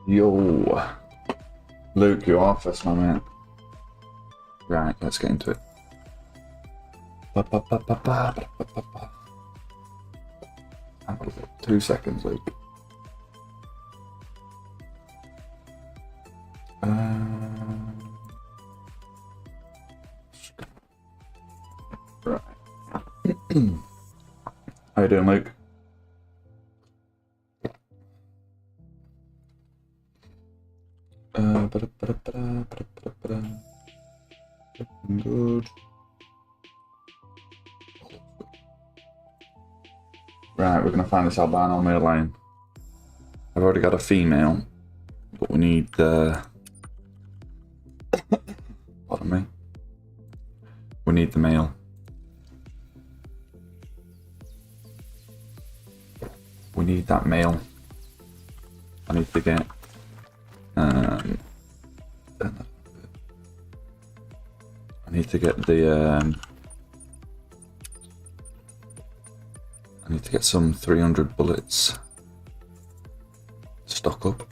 Yo, Luke, you're off. That's my man. Right, let's get into it. Hang on 2 seconds, Luke. Right. How you doing, Luke? Good. Right, we're gonna find this albino male lion. I've already got a female, but we need pardon me. We need the male. We need that male. I need to get I need to get the I need to get some 300 bullets. Stock up.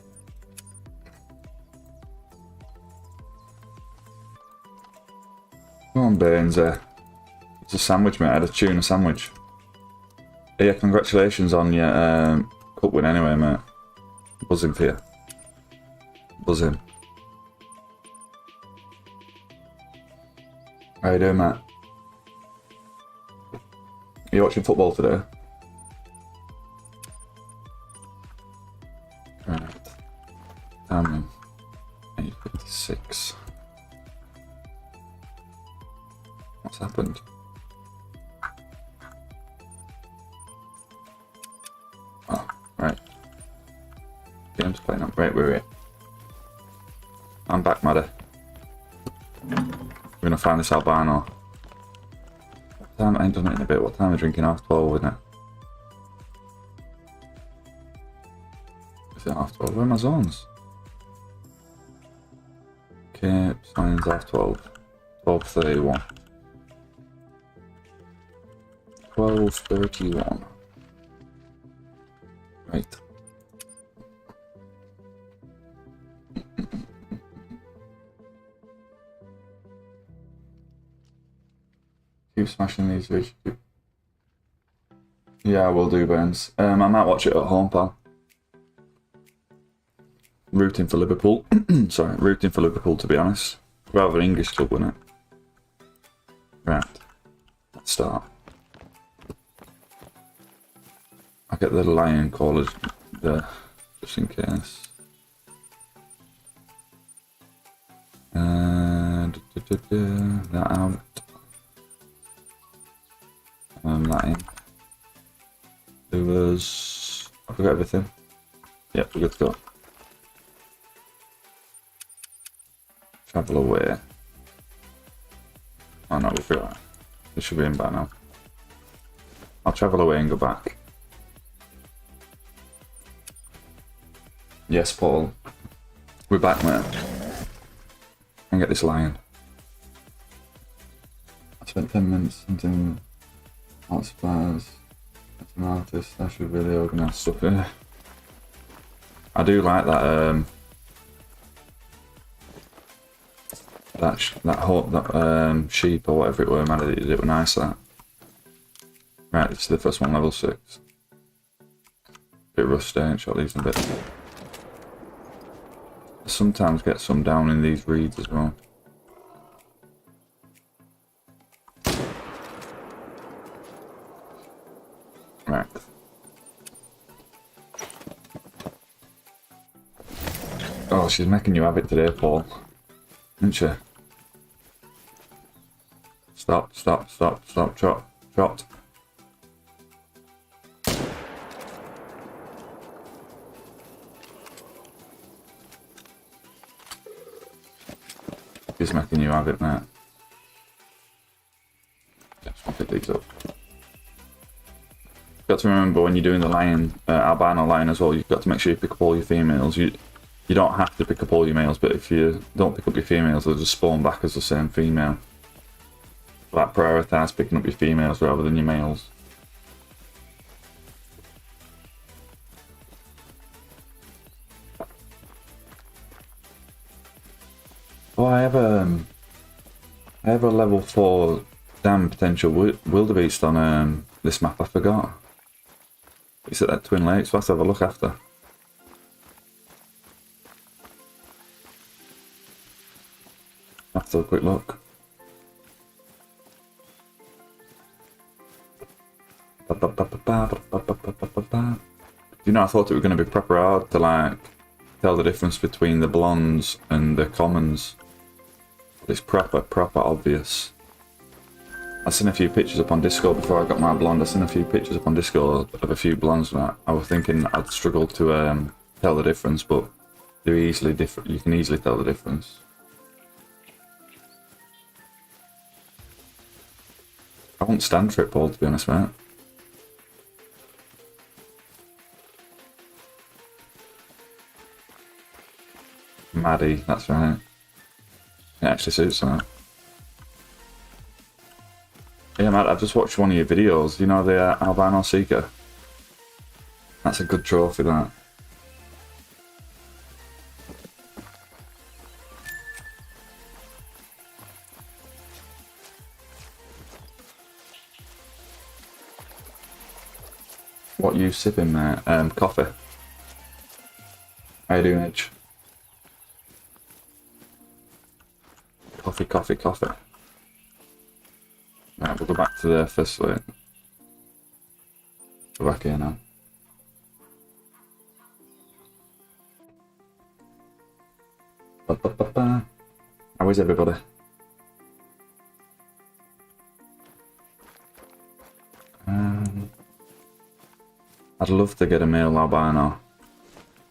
Come on, Burns. It's a sandwich, mate. I had a tuna sandwich. Yeah, congratulations on your cup win anyway, mate. Buzzing for you. Buzzing. How you doing, mate? Are you watching football today? Right. Damn. 8:56. What's happened? Oh, right. Game's playing up. Wait. I'm back, Madder. We're gonna find this albino. What time? I ain't done it in a bit. What time are we drinking? 12:30, isn't it? Is it 12:30? Where are my zones? Okay, signs 12:30. 12:31. 12:31. Right. Keep smashing these videos. Yeah, I will do, Burns. I might watch it at home, pal. Rooting for Liverpool. Sorry, rooting for Liverpool, to be honest. Rather English club, wouldn't it? Right. Let's start. I'll get the lion collars there, just in case. That out. That in. Lures. I forgot everything. Yep, we're good to go. Travel away. Oh no, we'll figure it out. This should be in by now. I'll travel away and go back. Yes, Paul. We're back, mate. And get this lion. I spent 10 minutes hunting art supplies. As an artist, I should really organise stuff here. I do like that. That sheep or whatever it were, man. It was nice. That. Right, this is the first one, level 6. Bit rusty, ain't shot these in a bit. Sometimes get some down in these reeds as well. Right. Oh, she's making you have it today, Paul. Isn't she? Stop, trot. She's making you have it, mate. Just pick these up. Got to remember when you're doing the lion, albino lion as well, you've got to make sure you pick up all your females. You don't have to pick up all your males, but if you don't pick up your females, they'll just spawn back as the same female. Like, prioritise picking up your females rather than your males. Oh, I have a level 4 damn potential wildebeest on this map. I forgot. It's at that Twin Lakes. We'll have to have a look after. Have to have a quick look. You know, I thought it was going to be proper hard to like tell the difference between the blondes and the commons. It's proper obvious. I've seen a few pictures up on Discord before I got my blonde. I've seen a few pictures up on Discord of a few blondes and I was thinking I'd struggle to tell the difference, but they're easily different. You can easily tell the difference. I won't stand for it, Paul, to be honest, mate. Maddie, that's right. It actually suits that. Yeah, Matt, I've just watched one of your videos. You know the Albino Seeker? That's a good trophy, that. What you sipping, mate? Coffee. How you doing, Edge? Coffee. Right, we'll go back to the first slate. We're back here now. How is everybody? I'd love to get a male albino.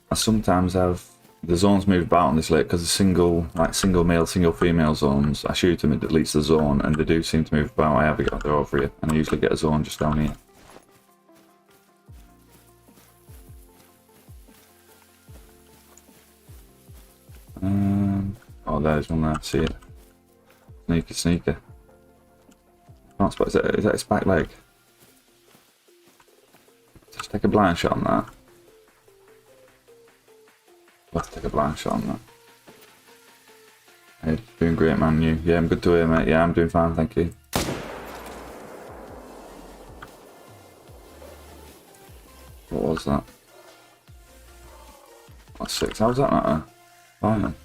I sometimes have the zones move about on this lake because the single male, single female zones. I shoot them, it deletes the zone, and they do seem to move about. I have got they're over here, and I usually get a zone just down here. Oh, there's one there. See it? Sneaker. Can't spot. Is that its back leg? Just take a blind shot on that. Let's take a blind shot on that. Hey, doing great, man. You? Yeah, I'm good to hear, mate. Yeah, I'm doing fine, thank you. What was that? That's 6. How was that not a fine?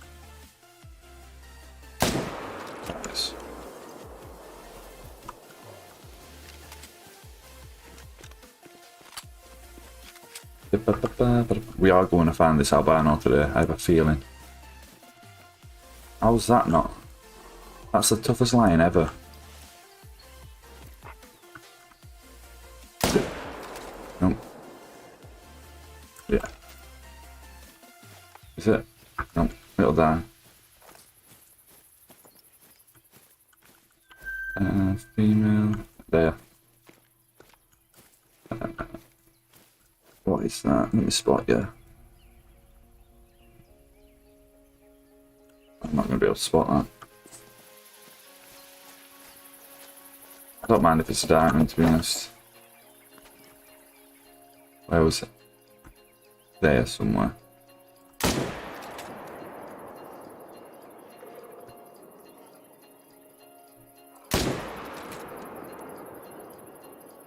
Nice. We are going to find this albino today, I have a feeling. How's that not? That's the toughest lion ever. Nope. Yeah. Is it? Nope. It'll die. Female. There. What is that? Let me spot you. I'm not going to be able to spot that. I don't mind if it's a diamond, to be honest. Where was it? There somewhere.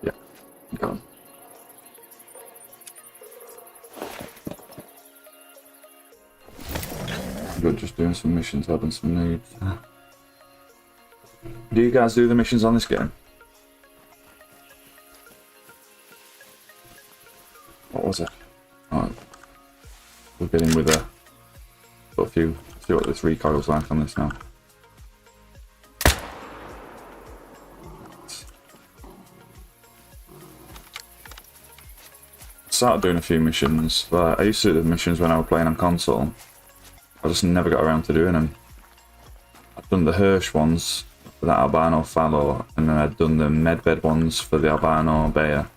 Yeah, got him. Good, just doing some missions, having some needs. Do you guys do the missions on this game? What was it? Oh, we're getting with a few. See what this recoil's like on this now. Started doing a few missions, but I used to do the missions when I was playing on console. I just never got around to doing them. I've done the Hirsch ones for that albino fallow, and then I'd done the medbed ones for the albino bear,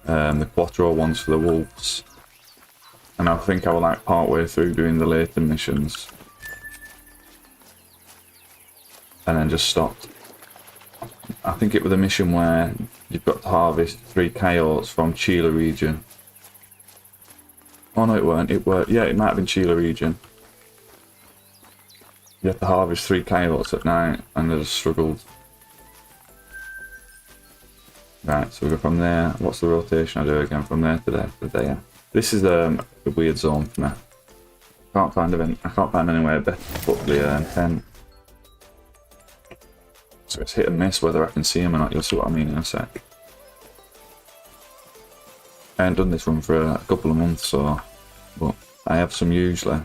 the Quattro ones for the wolves, and I think I was like part way through doing the later missions, and then just stopped. I think it was a mission where you've got to harvest 3 coyotes from Chile region. Oh no, it weren't. It were, yeah, it might have been Chile region. You have to harvest 3 coyotes at night, and they just struggled. Right, so we go from there. What's the rotation I do again? From there to there. This is a weird zone for me. I can't find anywhere better to put the tent. So it's hit and miss whether I can see them or not. You'll see what I mean in a sec. I haven't done this run for a couple of months, so but I have some usually.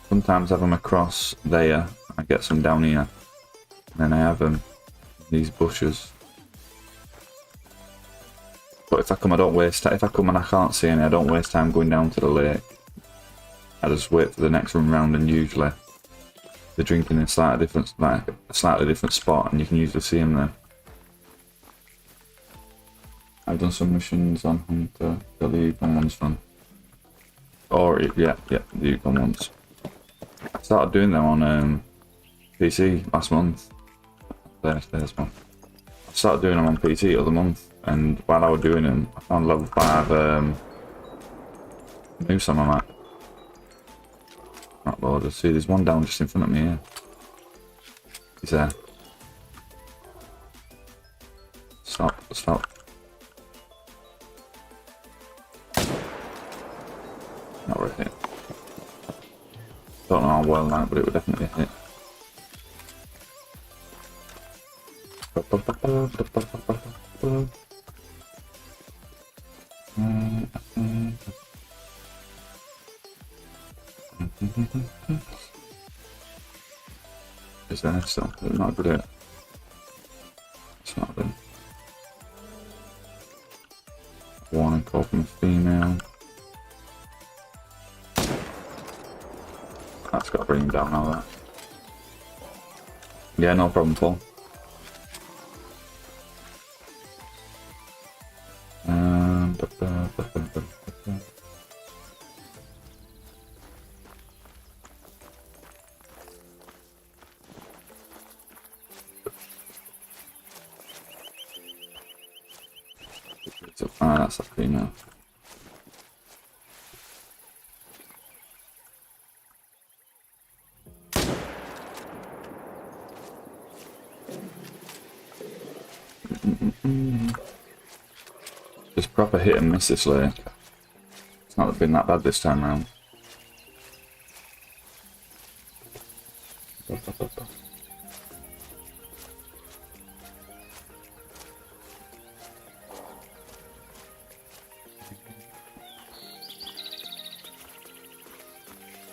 Sometimes I have them across there. I get some down here, and then I have them in these bushes. But if I come, I don't waste time. If I come and I can't see any, I don't waste time going down to the lake. I just wait for the next run round, and usually they're drinking in a slightly different spot, and you can usually see them there. I've done some missions on Hunter, got the Yukon ones from. Or yeah, the Yukon ones. I started doing them on PC last month. There's one. I started doing them on PC the other month. And while I was doing them, I found level 5 moose on my map. Not loaded. See, there's one down just in front of me here. He's there. Stop. Not worth it. Don't know how well that, but it would definitely hit. Is there still? Not good at it. It's not good. Warning call from a female. That's got to bring him down now, that. Yeah, no problem, Paul. That's a female. Just proper hit and miss this lake. It's not been that bad this time round.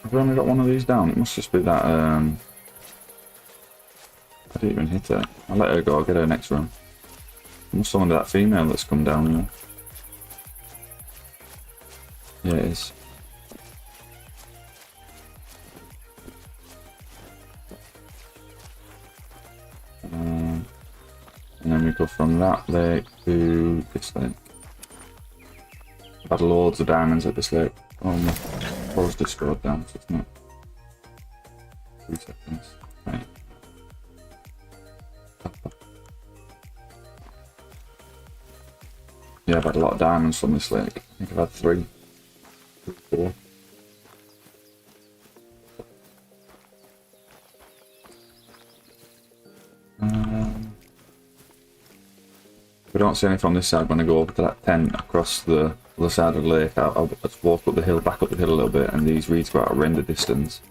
I've only got one of these down. It must just be that I didn't even hit it. I'll let her go, I'll get her next run. It must be that female that's come down here. Yeah, it is. And then we go from that lake to this lake. I've had loads of diamonds at this lake. Oh, my phone's just scrolled down, so it's not. 3 seconds. Right. Yeah, I've had a lot of diamonds from this lake. I think I've had 3. 4. If I don't see any from this side, when I go over to that tent across the other side of the lake, I'll just walk up the hill, back up the hill a little bit, and these reeds go out a render distance.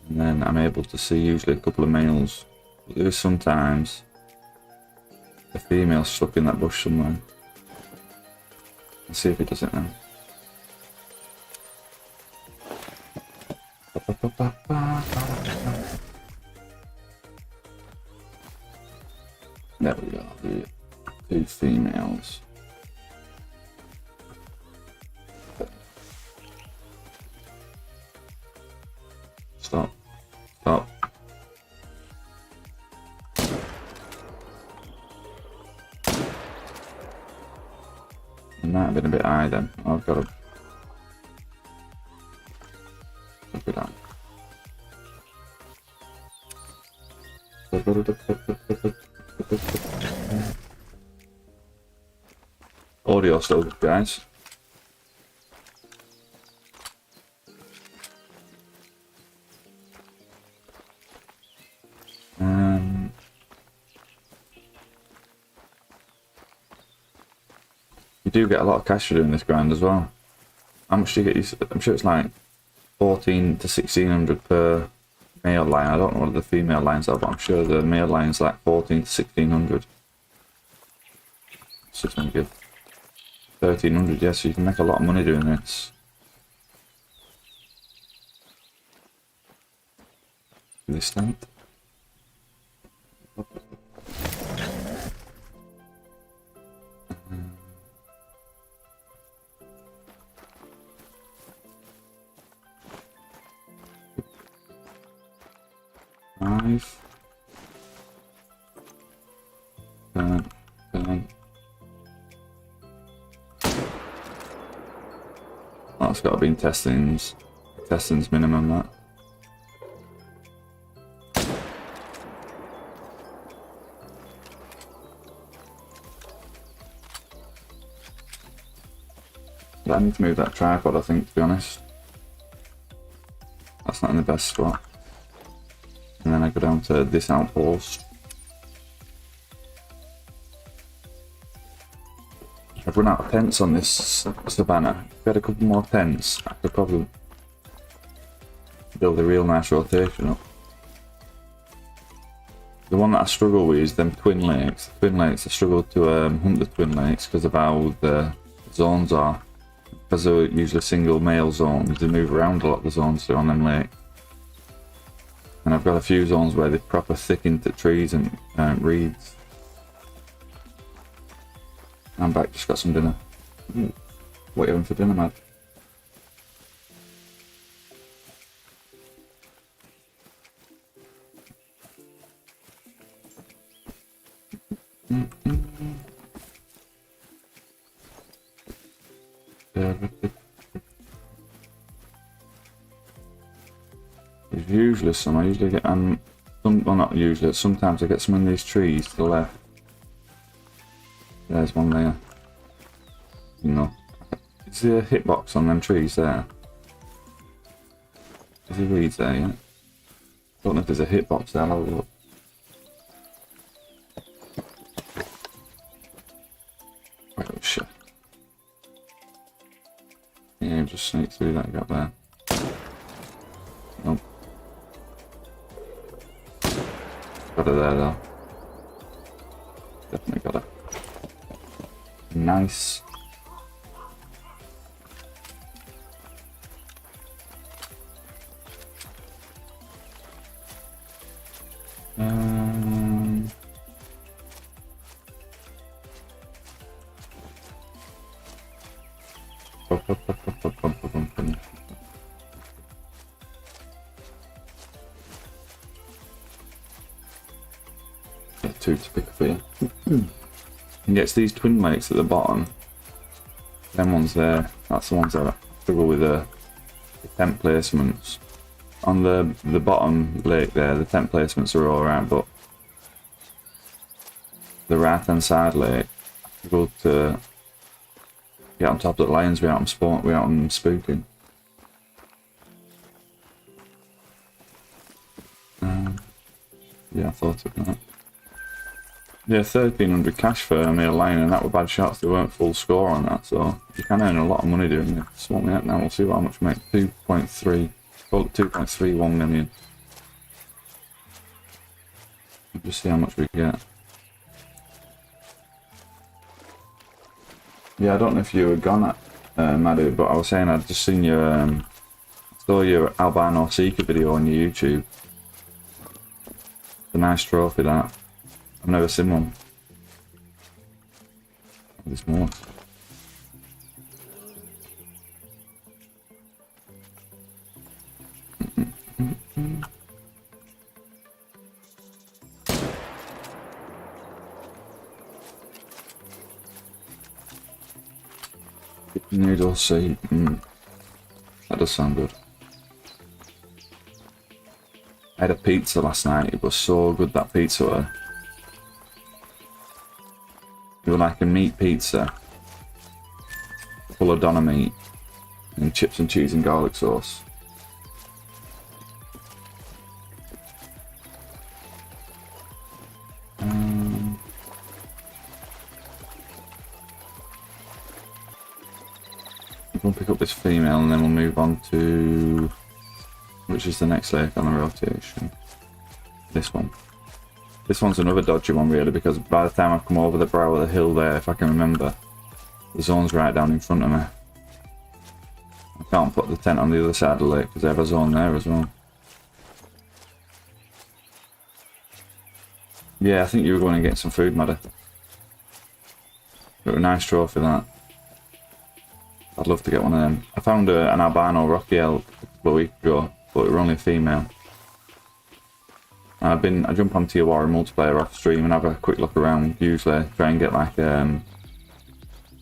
And then I'm able to see usually a couple of males. But there is sometimes a female stuck in that bush somewhere. Let's see if it does it now. There we go, the 2 females. Stop. It might have been a bit high then. I've got to look it down. Audio still good, guys. do get a lot of cash for doing this grind as well. How much do you get? I'm sure it's like 14 to 1600 per male line. I don't know what the female lines are, but I'm sure the male line's like 14 to 1600. So it's going to give 1300, yeah, so you can make a lot of money doing this. This night. Five. 10. That's got to be in testings. Testings minimum, that. I need to move that tripod, I think, to be honest. That's not in the best spot. And then I go down to this outpost. I've run out of tents on this savannah. If I had a couple more tents, I could probably build a real nice rotation up. The one that I struggle with is them twin lakes. The twin lakes, I struggle to hunt the twin lakes because of how the zones are. Because they're usually single male zones, they move around a lot, the zones on them lakes. And I've got a few zones where they're proper thick into trees and reeds. I'm back, just got some dinner. What are you having for dinner, Mad? There's usually some, I usually get, well not usually, sometimes I get some in these trees to the left. There's one there. No. Is there a hitbox on them trees there? Is there weeds there yet? Don't know if there's a hitbox there, I'll have a look. Right, oh shit. Yeah, just sneak through that gap there. Nope. Got her there though. Definitely got her. Nice. Two to pick for you. And it's these twin lakes at the bottom. Them ones there. That's the ones that I struggle with the tent placements. On the bottom lake there, the tent placements are alright, but the right hand side lake, I struggle to get on top of the lions without them spooking. Yeah, I thought of that. Yeah, 1300 cash for a male lion, and that were bad shots. They weren't full score on that, so you can earn a lot of money doing this. What we at now? We'll see how much we make. 2.3, call it 2.31 million. We'll just see how much we get. Yeah, I don't know if you were gone at Madhu, but I was saying I'd just seen your saw your albino seeker video on your YouTube. It's a nice trophy, that. I've never seen one. There's more. Noodle soup. That does sound good. I had a pizza last night. It was so good, that pizza was. It was like a meat pizza, full of doner meat, and chips and cheese and garlic sauce. We'll pick up this female and then we'll move on to... which is the next lake on the rotation? This one. This one's another dodgy one really, because by the time I've come over the brow of the hill there, if I can remember, the zone's right down in front of me. I can't put the tent on the other side of the lake because they have a zone there as well. Yeah, I think you were going to get some food, Maddie. Got a nice trophy, that. I'd love to get one of them. I found an albino rocky elk a couple of weeks ago, but it were only a female. I jump on Tier Warrior multiplayer off stream and have a quick look around, usually try and get like a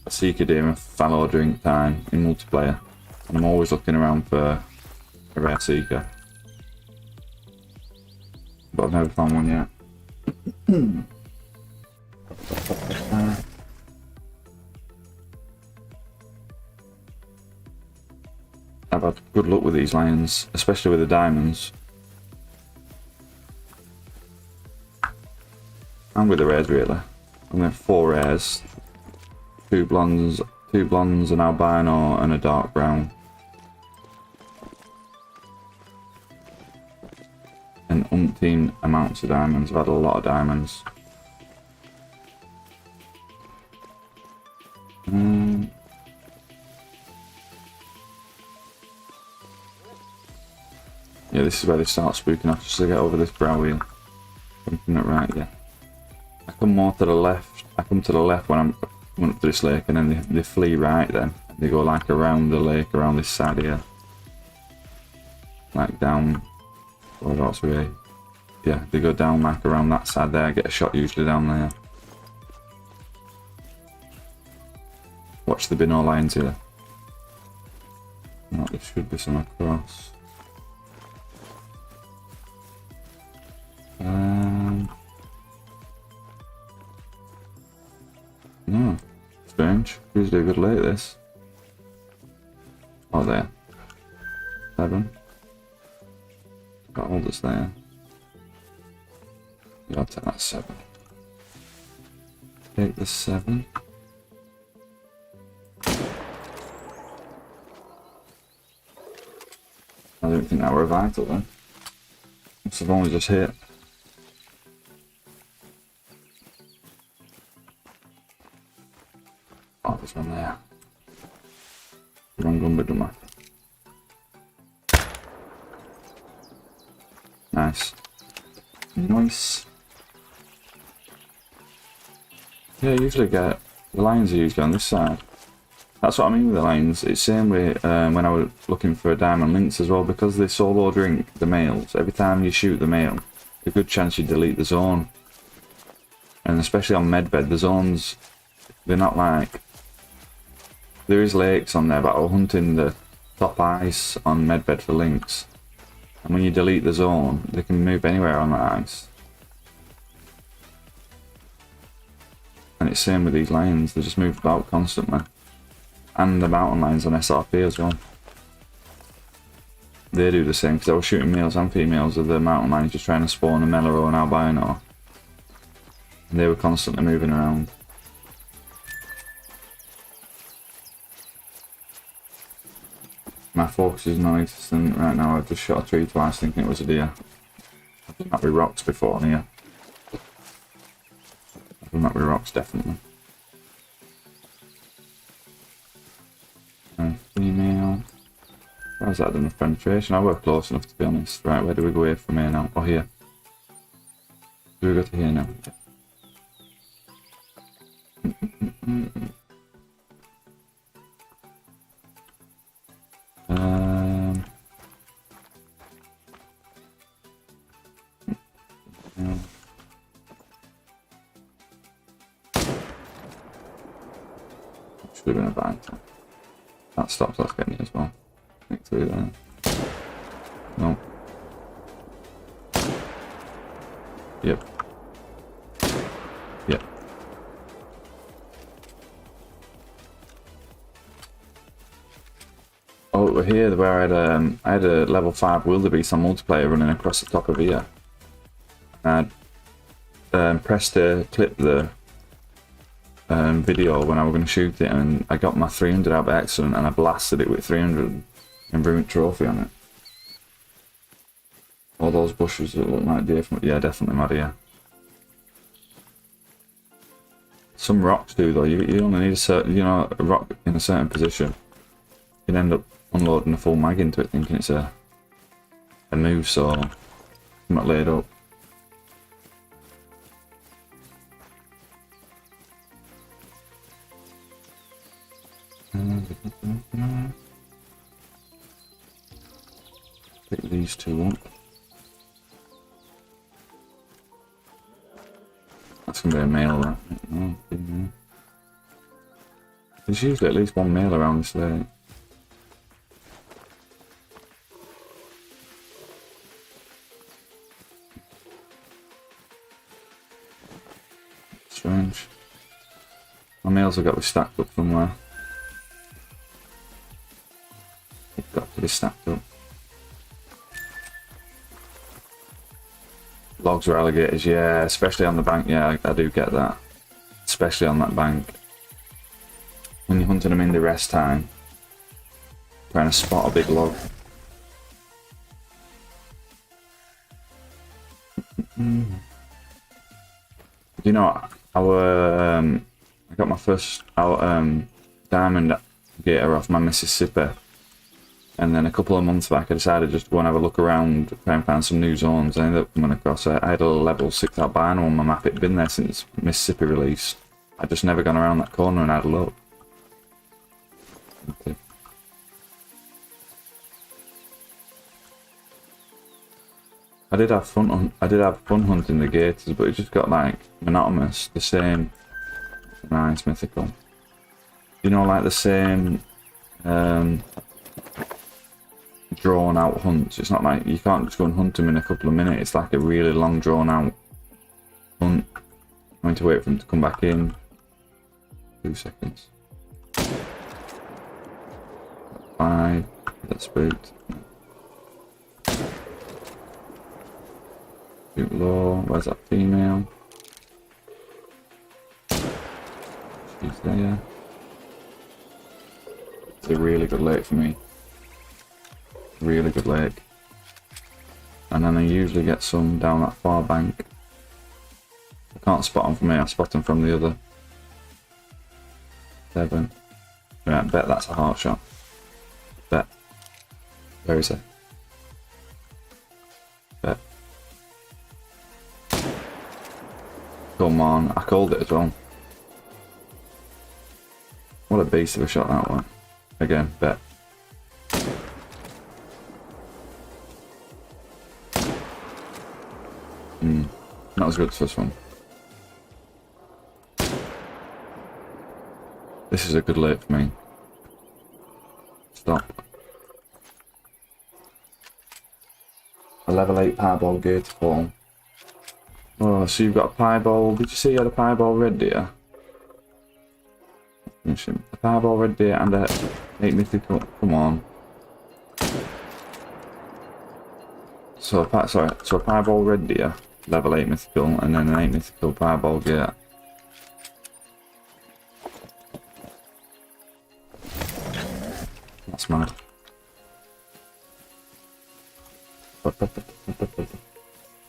Seeker deer and fallow drink time in multiplayer. And I'm always looking around for a rare Seeker. But I've never found one yet. I've had good luck with these lions, especially with the diamonds. And with the rares really. I'm going to have 4 rares. 2 blondes, an albino and a dark brown. And umpteen amounts of diamonds. I've had a lot of diamonds. Yeah, this is where they start spooking off, just to get over this brow wheel. Something at right, yeah. I come more to the left. I come to the left when I'm coming up to this lake, and then they flee right then. They go like around the lake, around this side here. Like down, whereabouts are we? Yeah, they go down like around that side there, get a shot usually down there. Watch the ALBINO lines here. No, there should be some across. No, strange. Usually a good lake this. Oh, there. 7. Got all this there. Yeah, I'll take that 7. Take the 7. I don't think that were vital then. Must have only just hit. Oh, there's one there. Wrong gun, but don't matter. Nice. Nice. Yeah, I usually get... the lions are usually on this side. That's what I mean with the lions. It's the same way when I was looking for a diamond lynx as well, because they solo drink the males. Every time you shoot the male, a good chance you delete the zone. And especially on medbed, the zones, they're not like... there is lakes on there, but I was hunting the top ice on medbed for lynx. And when you delete the zone, they can move anywhere on that ice. And it's the same with these lions, they just move about constantly. And the mountain lions on SRP as well. They do the same, because they were shooting males and females of the mountain lions just trying to spawn a Meloro and albino. And they were constantly moving around. My focus is non-existent right now. I've just shot a tree twice thinking it was a deer. I've done that with rocks before here. I've done that with rocks definitely. Female. How's that done with penetration? I work close enough to be honest. Right, where do we go here from here now? Oh, here. Do we go to here now? Should have been a bad time. That stops us getting it as well. Think through there. No. Yep. Yep. Oh, we're here where I had a level 5 wildebeest on multiplayer running across the top of here. And I pressed to clip the video when I was going to shoot it, and I got my 300 out by accident, and I blasted it with 300 and ruined trophy on it. All those bushes that look like different, yeah, definitely mad, yeah. Some rocks do though. You only need a certain, a rock in a certain position. You can end up unloading a full mag into it, thinking it's a move, so I'm not laid up. Pick these two up. That's gonna be a male, right? Oh, female. There's usually at least one male around this lake. Strange. My males have got to be stacked up somewhere. They've got to be stacked up. Logs or alligators, yeah, especially on the bank, yeah, I do get that. Especially on that bank. When you're hunting them in the rest time, trying to spot a big log. You know, I got my first diamond gator off my Mississippi. And then a couple of months back, I decided just to go and have a look around, try and find some new zones. I ended up coming across, I had a level 6 albino on my map. It'd been there since Mississippi release. I'd just never gone around that corner and had a look. Okay. I did have fun hunting the gators, but it just got like monotonous, the same. Nice mythical. You know, like the same drawn out hunts. It's not like you can't just go and hunt them in a couple of minutes. It's like a really long drawn out hunt. I'm going to wait for them to come back in. 2 seconds. 5. That's spooked. Shoot low. Where's that female? She's there. It's a really good lake for me. Really good lake. And then I usually get some down that far bank. I can't spot them from here, I spot them from the other. 7. Right, I bet that's a heart shot. Bet. Where is it? Bet. Come on, I called it as well. What a beast of a shot that one. Again, bet. Not as good as this one. This is a good lake for me. Stop. A level 8 piebald gator fall. Oh, so you've got a piebald. Did you see you had a piebald red deer? A piebald red deer and a 8 mythical. Come on. So a piebald red deer, level 8 mythical, and then an 8 mythical piebald gator. That's mad.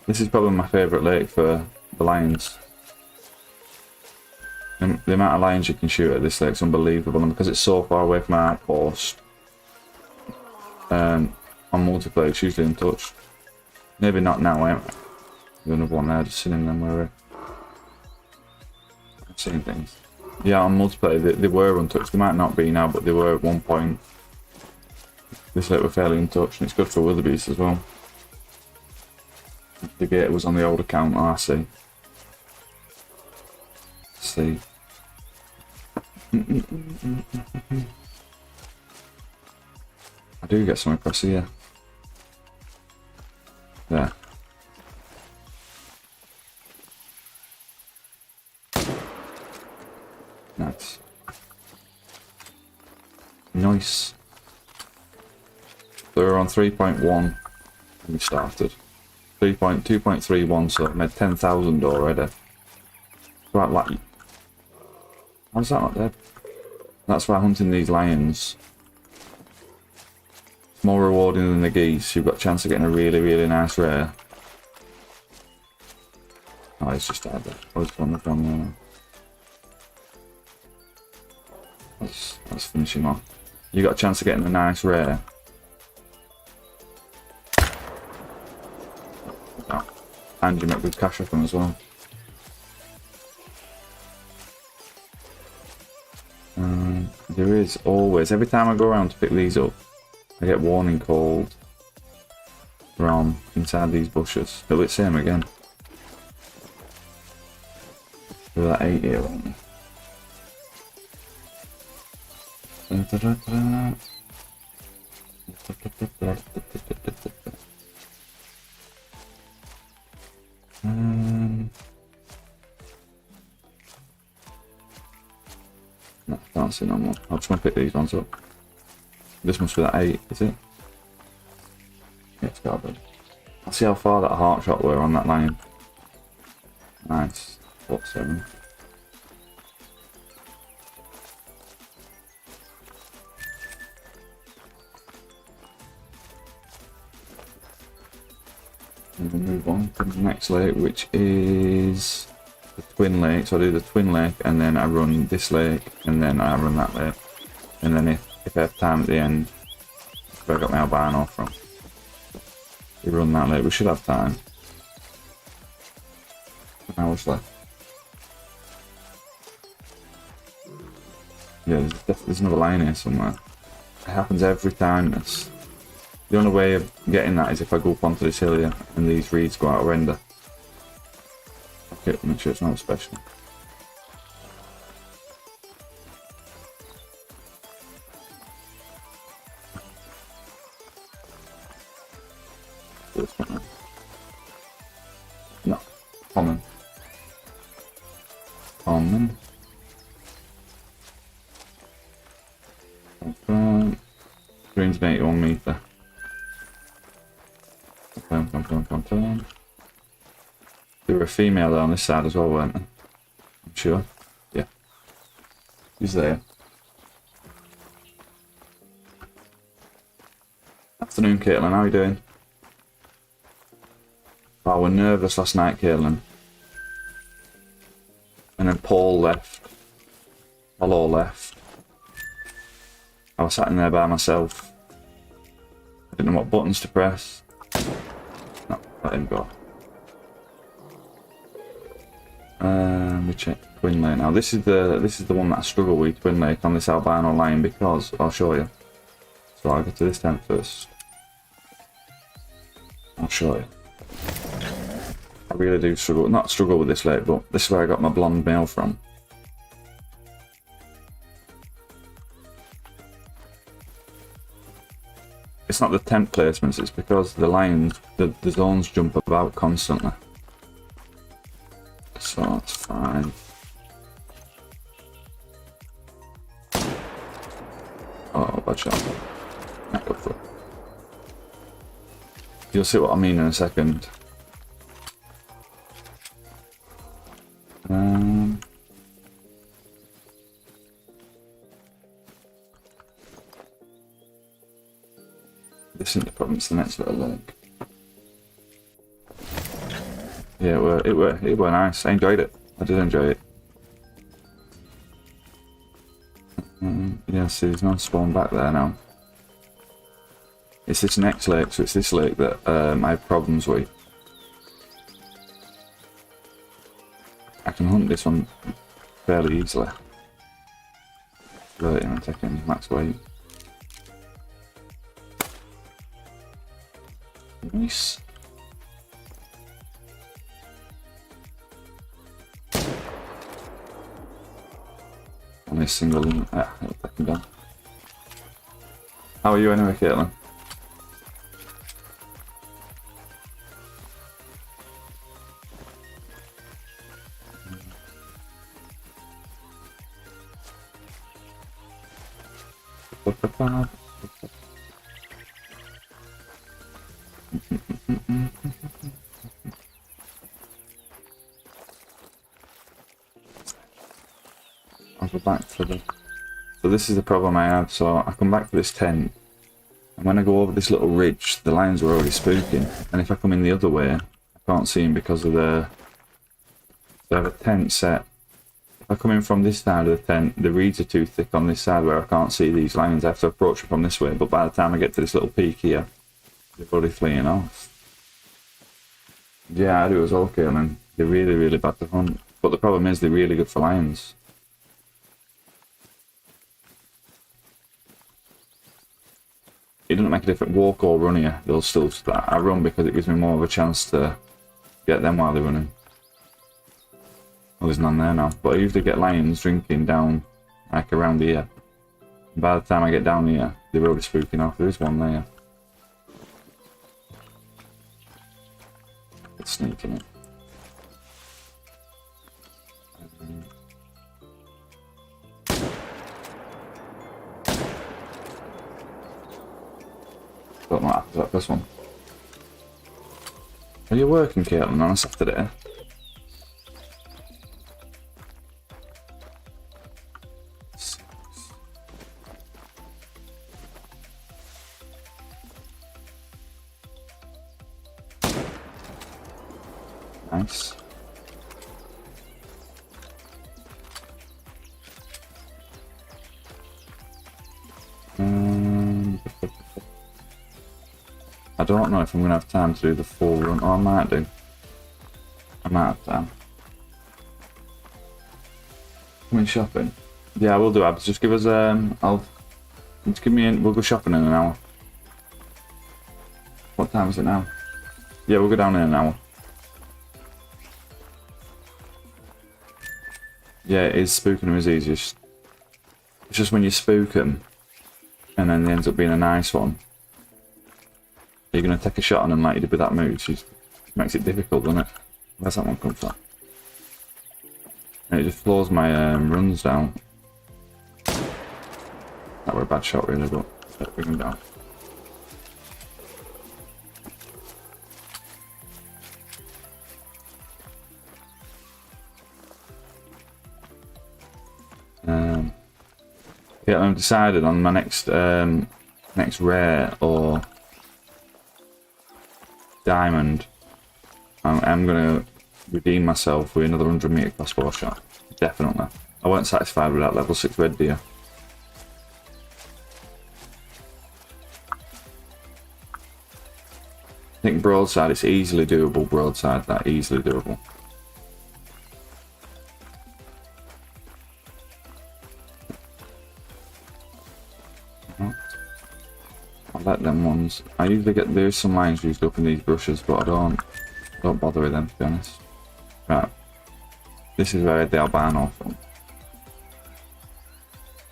This is probably my favourite lake for the lions. And the amount of lions you can shoot at this lake is unbelievable, and because it's so far away from our outpost, on multiplayer it's usually untouched. Maybe not now, There's another one there just sitting them where I'm seeing things. Yeah, on multiplayer they were untouched. They might not be now, but they were at one point. This lake were fairly untouched, and it's good for wildebeest as well. The gator was on the old account, oh, I see. See. I do get some across here. There. Nice. Nice. So we're on 3.1 when we started. 2.31, so I've made 10,000 already. Quite like How's that not dead? That's why hunting these lions is more rewarding than the geese. You've got a chance of getting a really, really nice rare. Oh, he's just died there. Oh, he's gone there. Let's finish him off. You got a chance of getting a nice rare. Oh. And you make good cash off them as well. There is always, every time I go around to pick these up, I get warning called from inside these bushes. But let's see him again. We're at 8 here, aren't we? No, can't see no more. I'll just want to pick these ones up. This must be that 8, is it? Yeah, it's got to be. I'll see how far that heart shot were on that line. Nice. What, 7? And we'll move on to the next lake, which is the twin lake. So I do the twin lake, and then I run this lake, and then I run that lake. And then if I have time at the end, where I got my albino from, we run that lake. We should have time. An hour's left. Yeah, there's another line here somewhere. It happens every time. The only way of getting that is if I go up onto this hill here and these reeds go out of render. Okay, make sure it's not special. No, common. Common. Green's 81 meter. Confirm. There were a female there on this side as well, weren't there? I'm sure. Yeah. Who's there? Afternoon, Caitlin. How are you doing? Oh, I was nervous last night, Caitlin. And then Paul left. Hello left. I was sat in there by myself. I didn't know what buttons to press. No, let him go. We check twin lake now. This is the one that I struggle with, twin lake on this albino line, because I'll show you. So I'll get to this tent first. I'll show you. I really do struggle, not struggle with this lake, but this is where I got my blonde male from. It's not the tent placements, it's because the lions, the zones jump about constantly. So that's fine. Oh, bad shot. Might go for it. You'll see what I mean in a second. This isn't the problem, it's the next little lake. Yeah, it were nice. I enjoyed it. I did enjoy it. Yeah, see, there's no spawn back there now. It's this next lake, so it's this lake that I have problems with. I can hunt this one fairly easily. 30 and taking max weight. Nice. Only a single. I'll take him down. How are you anyway, Caitlin? back to the... So this is the problem I had. So I come back to this tent, and when I go over this little ridge, the lions were already spooking. And if I come in the other way, I can't see them because of the... So I have a tent set. If I come in from this side of the tent, the reeds are too thick on this side where I can't see these lions. I have to approach them from this way, but by the time I get to this little peak here, they're already fleeing off. Yeah, I do as well, Caitlin. They're really, really bad to hunt. But the problem is they're really good for lions. It doesn't make a difference, walk or run here, they'll still start. I run because it gives me more of a chance to get them while they're running. Well, there's none there now, but I usually get lions drinking down, like around here. And by the time I get down here, they're already spooking off. There is one there. It's sneaking it. Don't know what happens at this one. Are you working, Caitlin, on a Saturday? Nice. I don't know if I'm going to have time to do the full run. Oh, I might do. I might have time. Coming shopping? Yeah, I will do, Abs. Just give us, just give me we'll go shopping in an hour. What time is it now? Yeah, we'll go down in an hour. Yeah, it is spooking them is easiest. It's just when you spook them, and then it ends up being a nice one. You're going to take a shot on them like you did with that move. It makes it difficult, doesn't it? Where's that one come from? And it just floors my runs down. That were a bad shot really, but let's bring them down. Yeah, I've decided on my next next rare or diamond. I'm gonna redeem myself with another 100-meter crossbow shot. Definitely. I weren't satisfied with that level 6 red deer. I think broadside, it's easily doable. Broadside, that easily doable. I like them ones. I usually get, there's some lines used up in these brushes, but I don't bother with them, to be honest. Right. This is where I had the albino from.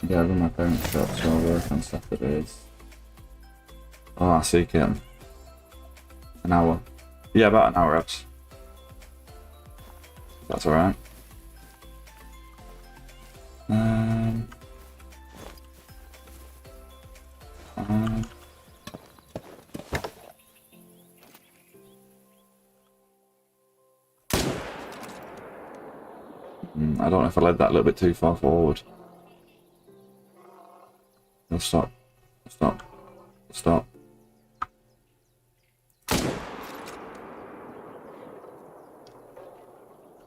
Yeah, I run my parents' shop, so I work on Saturdays. Oh, I see, Kim. An hour. Yeah, about an hour, Abs. That's alright. I don't know if I led that a little bit too far forward. No, stop. Stop. Stop.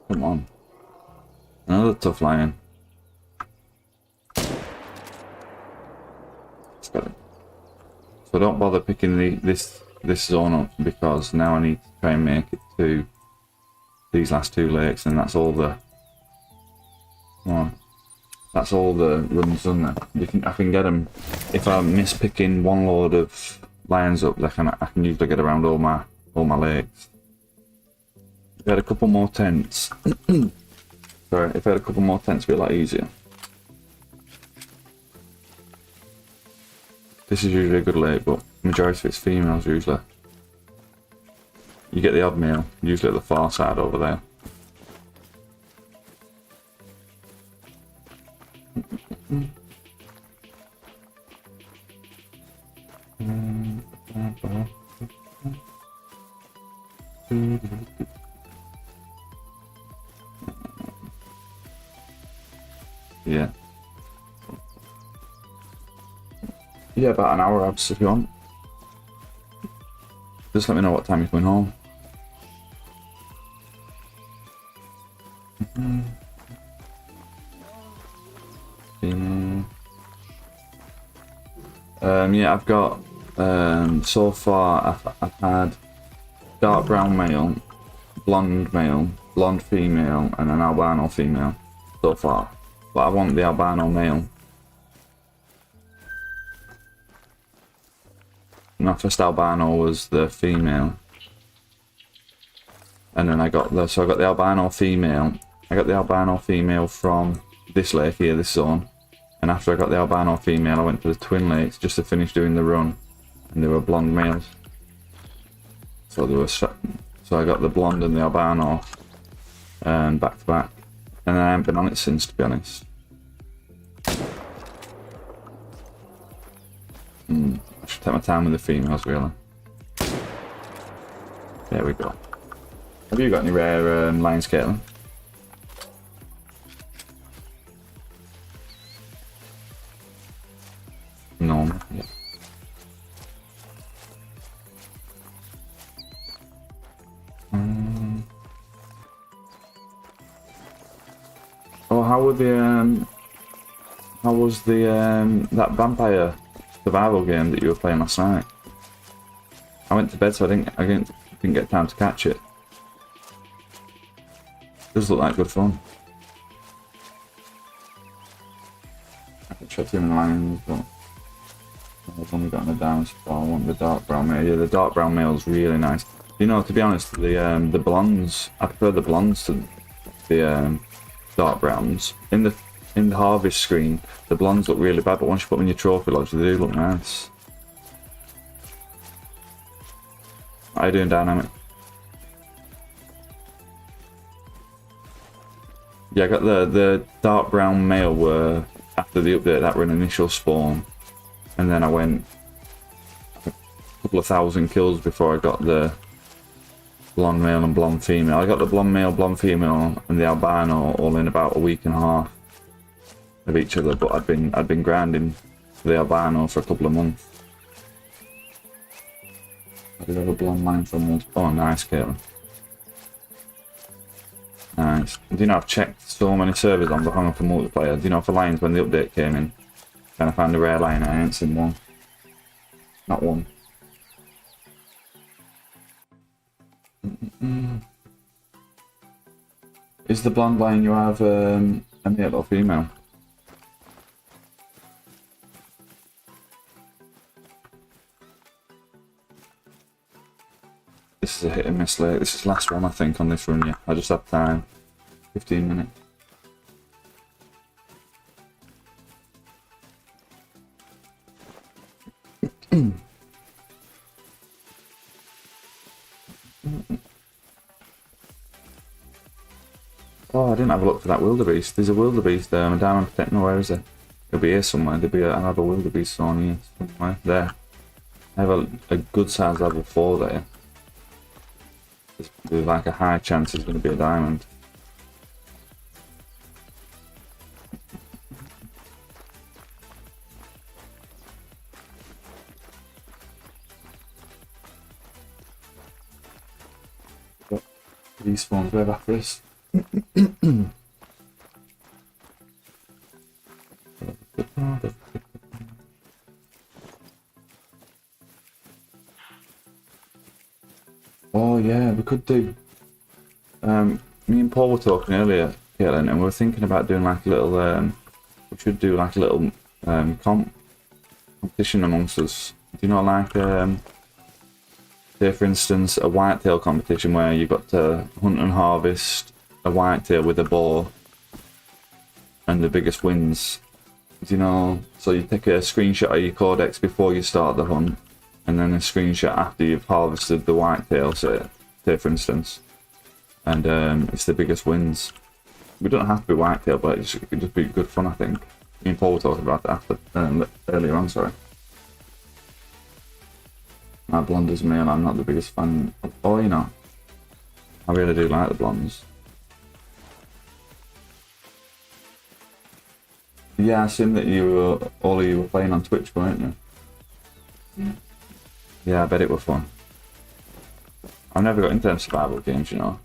Come on. Another tough lion. Let's get it. So don't bother picking this zone up, because now I need to try and make it to these last two lakes, and that's all the... Come on. That's all the runs done then. I can get them, if I miss picking one load of lions up, I can usually get around all my lakes. If I had a couple more tents, sorry, if I had a couple more tents, it'd be a lot easier. This is usually a good lake, but majority of it's females usually. You get the odd male, usually at the far side over there. Yeah, Yeah, about an hour, Abs, if you want. Just let me know what time you're coming home. Yeah, I've got so far I've had dark brown male, blonde female, and an albino female so far. But I want the albino male. My first albino was the female, and then I got the albino female. I got the albino female from this lake here, this zone. And after I got the albino female, I went to the Twin Lakes just to finish doing the run, and they were blonde males. So I got the blonde and the albino, back to back, and I haven't been on it since, to be honest. I should take my time with the females, really. There we go. Have you got any rare lions, Caitlin? No, yeah. Oh, how was the that vampire survival game that you were playing last night? I went to bed, so I didn't get time to catch it. Does look like good fun. I can check in the lines, but I've only got the diamond spot. I want the dark brown male. Yeah, the dark brown male is really nice. You know, to be honest, the blondes, I prefer the blondes to the dark browns. In the harvest screen, the blondes look really bad, but once you put them in your trophy lodge, they do look nice. How are you doing, Dynamic? Yeah, I got the dark brown male were after the update that were an initial spawn, and then I went a couple of thousand kills before I got the blonde male and blonde female. I got the blonde male, blonde female, and the albino all in about a week and a half of each other. But I'd been grinding for the albino for a couple of months. I did have a blonde line from once. Oh, nice, Caitlin. Nice. Do you know, I've checked so many servers on Bahama for multiplayer. Do you know, for lions, when the update came in, trying to find a rare lion, I ain't seen one. Not one. Is the blonde lion you have a male or female? This is a hit and miss late. This is the last one, I think, on this run, yeah. I just have time. 15 minutes. Oh, I didn't have a look for that wildebeest. There's a wildebeest there. A diamond protect. No, where is it? It'll be here somewhere. I'll have a wildebeest on here somewhere. There. I have a good size level 4 there. There's like a high chance it's going to be a diamond. But these spawns way back for us. Oh yeah, we could do. Me and Paul were talking earlier, Caitlin, and we were thinking about doing like a little. We should do like a little competition amongst us. Do you know, like say for instance a whitetail competition where you've got to hunt and harvest a whitetail with a bow, and the biggest wins. Do you know? So you take a screenshot of your codex before you start the hunt, and then a screenshot after you've harvested the whitetail, say for instance, and it's the biggest wins. We don't have to be whitetail, but it could just be good fun, I think. Me and Paul were talking about that after earlier on. Sorry. My blonde is male. I'm not the biggest fan. Oh, you know, I really do like the blondes. Yeah, I assume that all of you were playing on Twitch, weren't you? Yeah, I bet it was fun. I've never got into them survival games, you know.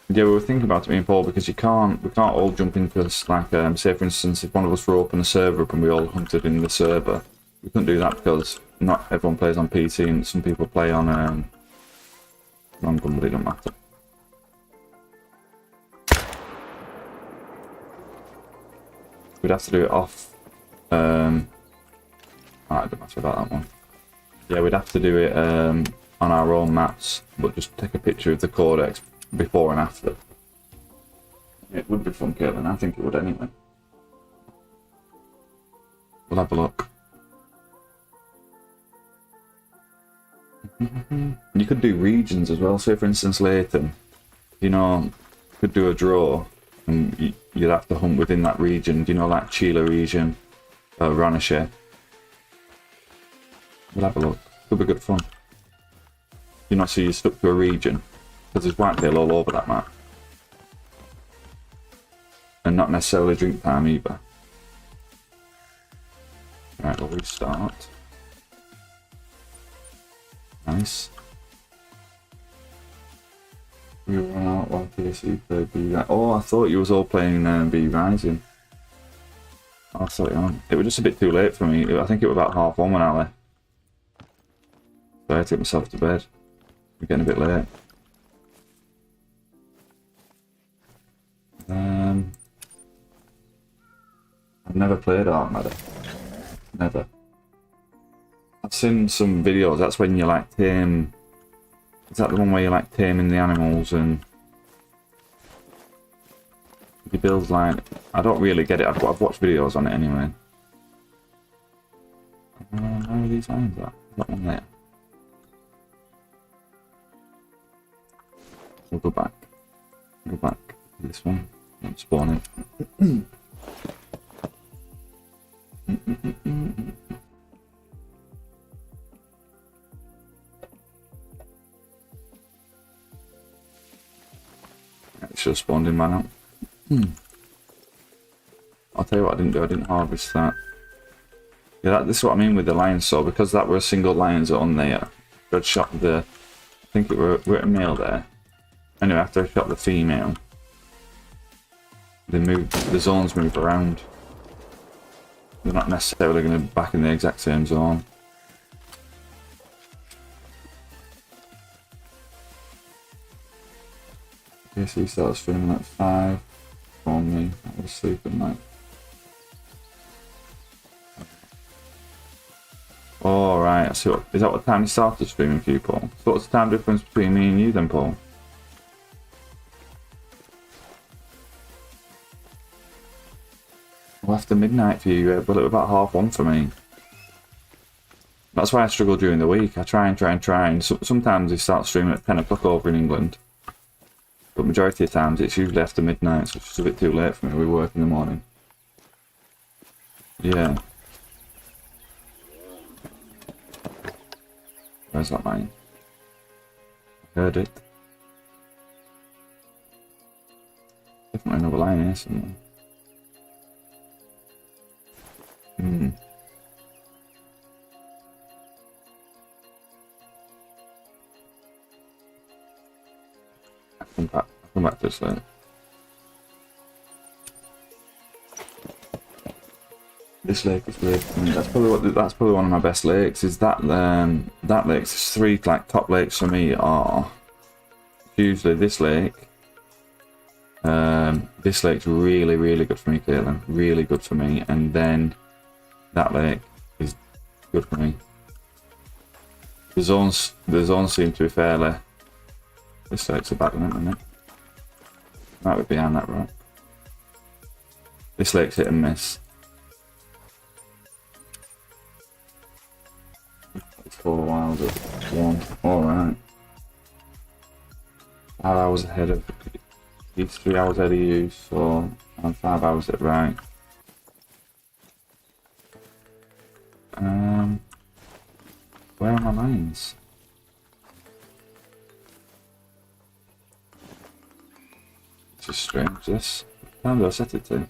Yeah, we were thinking about it, me and Paul, because we can't all jump into this, like, say for instance, if one of us were open a server up and we all hunted in the server, we couldn't do that because not everyone plays on PC and some people play on non-gun, but it don't matter. We'd have to do it off. It don't matter about that one. Yeah, we'd have to do it on our own maps, but just take a picture of the codex before and after. It would be fun, Caitlin. I think it would anyway. We'll have a look. You could do regions as well. Say, for instance, Leighton, you know, could do a draw, and you'd have to hunt within that region. You know, like Chile region, Ranashe. We'll have a look. Could be good fun. You know, so you're stuck to a region, because there's whitetail all over that map. And not necessarily drink time either. Right, we'll restart. Nice. We were out while KC played B. Oh, I thought you was all playing B Rising. Oh, sorry, on. It was just a bit too late for me. I think it was about 1:30 when I left. So I had to get myself to bed. We're getting a bit late. I've never played Armada. Never. I've seen some videos. That's when you like tame. Is that the one where you like taming the animals and you build like? I don't really get it. I've watched videos on it anyway. How are these lines at? That one there. We'll go back. Go back. This one. I'm spawning. It should have spawned in by now. I'll tell you what I didn't do. I didn't harvest that. Yeah, this is what I mean with the lions. So because that were a single lions on there, I'd shot the. I think it were a male there. Anyway, after I shot the female, they moved. The zones move around. They're not necessarily going to be back in the exact same zone. Okay, so he started streaming at 5 on me. I was sleeping like. Oh, right. I see what, is that what time he started streaming for you, Paul? So what's the time difference between me and you then, Paul? Well, after midnight for you, but it was about 1:30 for me. That's why I struggle during the week. I try and so, sometimes he starts streaming at 10 o'clock over in England. But majority of times it's usually after midnight, so it's just a bit too late for me. We work in the morning. Yeah. Where's that mine? Heard it. Definitely another line here somewhere. I'll come back to this later. This lake is weird. That's probably one of my best lakes. Is that that lake? There's 3 like top lakes for me are usually this lake. This lake's really good for me, Caitlin. Really good for me, and then that lake is good for me. The zones seem to be fairly. This lake's a bad one, isn't it? Might be behind that rock. This lake's hit and miss. It's for a while, but 1. Alright. 5 hours ahead of. He's 3 hours ahead of you, so I'm 5 hours at right. Where are my mines? It's just strange, this. What time do I set it to?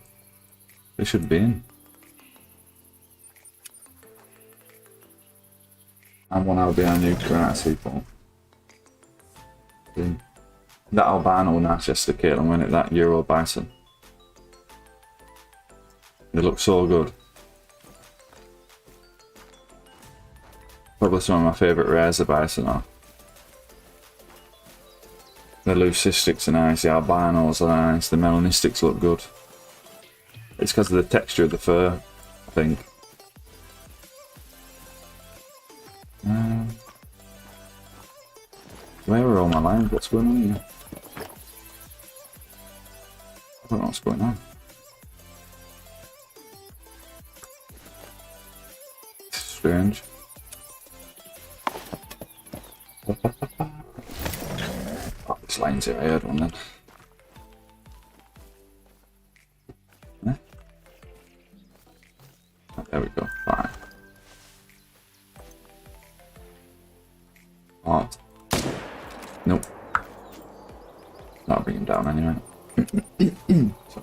They should be in. And one albino nuclear out of C4. That albino nice yesterday, Caitlin, wasn't it? That Euro bison. They look so good. Probably some of my favourite rares of bison are. The leucistics are nice, the albinos are nice, the melanistics look good. It's because of the texture of the fur, I think. Where are all my lines? What's going on here? I don't know what's going on. Strange. Oh, this line's here. I heard one then. Yeah. Oh, there we go. Fine. Oh. Nope. That'll bring him down anyway. So.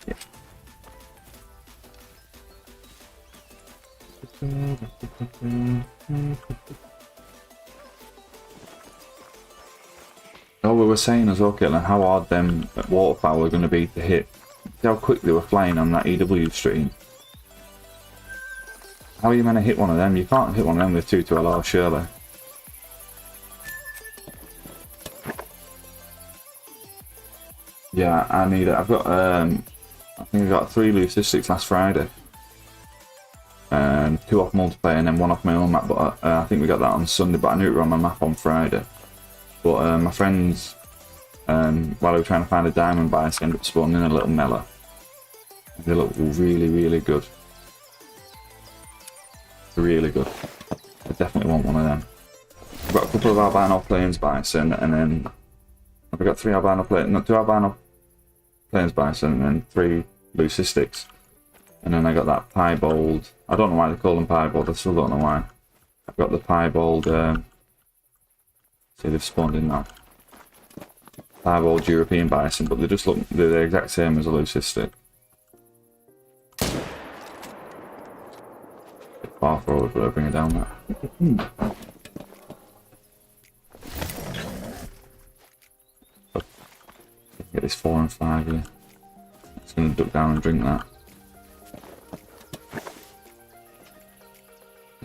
Yeah. Oh, we were saying as well, Caitlin, how hard them waterfowl are going to be to hit. See how quick they were flying on that EW stream. How are you meant to hit one of them? You can't hit one of them with 2-2 LR, surely. Yeah, I need it. I've got, I think I got 3 leucistics last Friday. 2 off multiplayer and then 1 off my own map, but I think we got that on Sunday, but I knew it were on my map on Friday. But my friends, while they were trying to find a diamond bison, ended up spawning in a little mela. They look really, really good. Really good. I definitely want one of them. I've got a couple of albino plains bison, and then I've got 3 albino plains, no, 2 albino plains bison, and then 3 leucistics. And then I got that piebald. I don't know why they call them piebald. I still don't know why. I've got the piebald. See, they've spawned in now. Piebald European bison, but they just look. They're the exact same as a leucistic. Bit far forward, but I'll bring it down that. Get this 4 and 5 here. Just gonna duck down and drink that.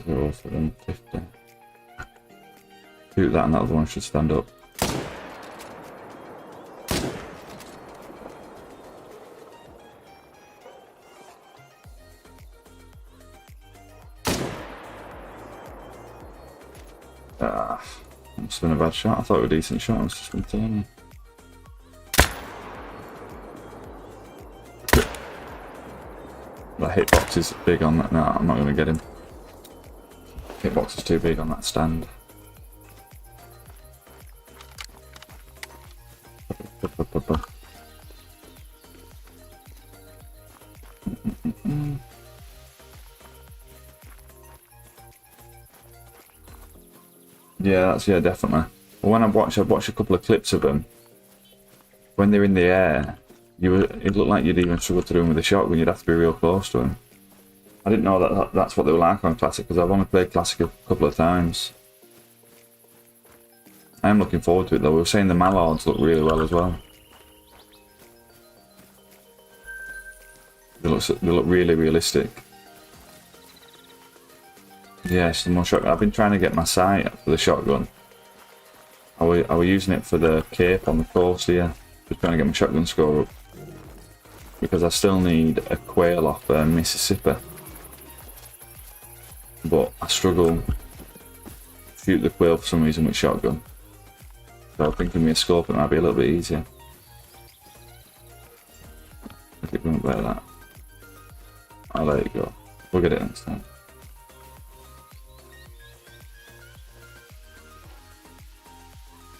0 for 150. Shoot that, and that other one should stand up. Must have been a bad shot. I thought it was a decent shot. I was just been turning. The hitbox is big on that. No, I'm not going to get him. Hitbox is too big on that stand. Yeah, definitely. Well, when I've watched a couple of clips of them. When they're in the air, it looked like you'd even struggle to do them with a shotgun. You'd have to be real close to them. I didn't know that's what they were like on Classic, because I've only played Classic a couple of times. I am looking forward to it though. We were saying the mallards look really well as well. They look really realistic. Yes, the more shotgun. I've been trying to get my sight for the shotgun. I was using it for the cape on the coast here. Just trying to get my shotgun score up. Because I still need a quail off Mississippi. But I struggle to shoot the quail for some reason with shotgun. So I'm thinking with a scope it might be a little bit easier. If it wouldn't like that. I'll let it go. We'll get it next time.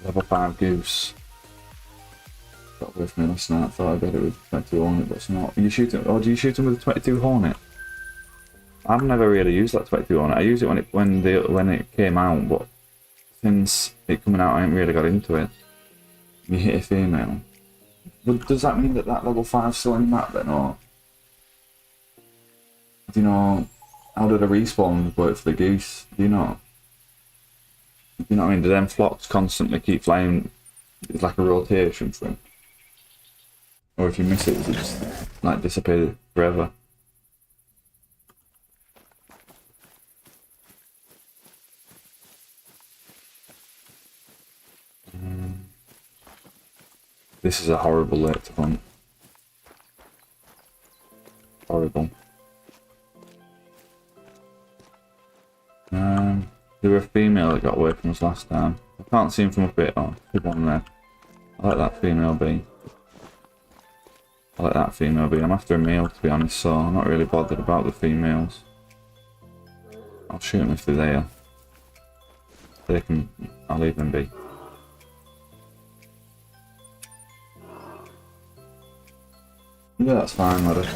Level 5 goose. Got with me last night. Thought I got it with 22 Hornet, but it's not. Do you shoot him with a 22 Hornet? I've never really used that 22 Hornet. I used it when it came out, but since it coming out, I ain't really got into it. You hit a female. But does that mean that level 5's still on the map then, or do you know how did the respawn work for the geese? Do you know? Do you know what I mean? Do them flocks constantly keep flying? It's like a rotation thing, or if you miss it, does it just like disappear forever? This is a horrible lake to hunt. Horrible. There were a female that got away from us last time. I can't see him from up here. Oh, there's one there. I like that female bee. I like that female bee. I'm after a male, to be honest, so I'm not really bothered about the females. I'll shoot them if they're there. They can. I'll leave them be. Yeah, that's fine, laddie.